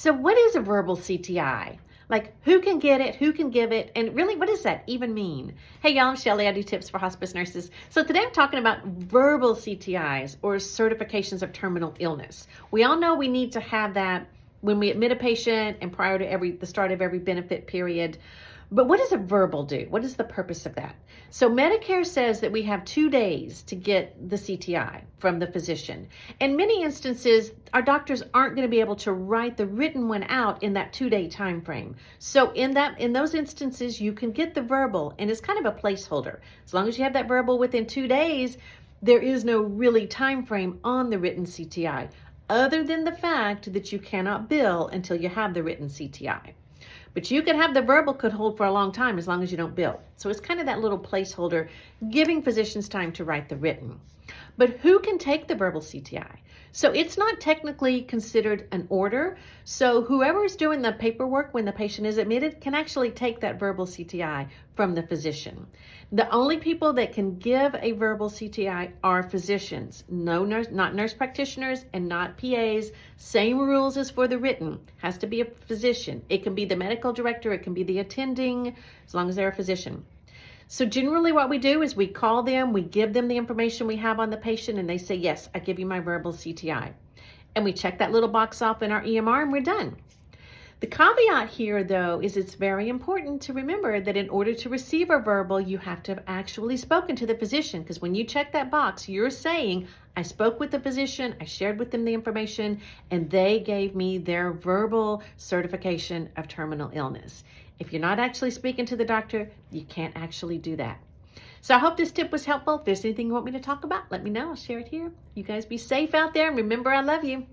So what is a verbal CTI? Like, who can get it, who can give it, and really, what does that even mean? Hey y'all, I'm Shelly. I do tips for hospice nurses. So today I'm talking about verbal CTIs, or certifications of terminal illness. We all know we need to have that when we admit a patient and prior to the start of every benefit period. But what does a verbal do? What is the purpose of that? So Medicare says that we have 2 days to get the CTI from the physician. In many instances, our doctors aren't going to be able to write the written one out in that 2-day time frame. So in those instances, you can get the verbal, and it's kind of a placeholder. As long as you have that verbal within 2 days, there is no really time frame on the written CTI, other than the fact that you cannot bill until you have the written CTI. But you can have the verbal could hold for a long time as long as you don't bill. So it's kind of that little placeholder, giving physicians time to write the written. But who can take the verbal CTI? So it's not technically considered an order. So whoever is doing the paperwork when the patient is admitted can actually take that verbal CTI from the physician. The only people that can give a verbal CTI are physicians, not nurse practitioners and not PAs. Same rules as for the written. Has to be a physician. It can be the medical director, it can be the attending, as long as they're a physician. So generally what we do is we call them, we give them the information we have on the patient, and they say, yes, I give you my verbal CTI. And we check that little box off in our EMR and we're done. The caveat here, though, is it's very important to remember that in order to receive a verbal, you have to have actually spoken to the physician, because when you check that box, you're saying, I spoke with the physician, I shared with them the information, and they gave me their verbal certification of terminal illness. If you're not actually speaking to the doctor, you can't actually do that. So I hope this tip was helpful. If there's anything you want me to talk about, let me know. I'll share it here. You guys be safe out there, and remember, I love you.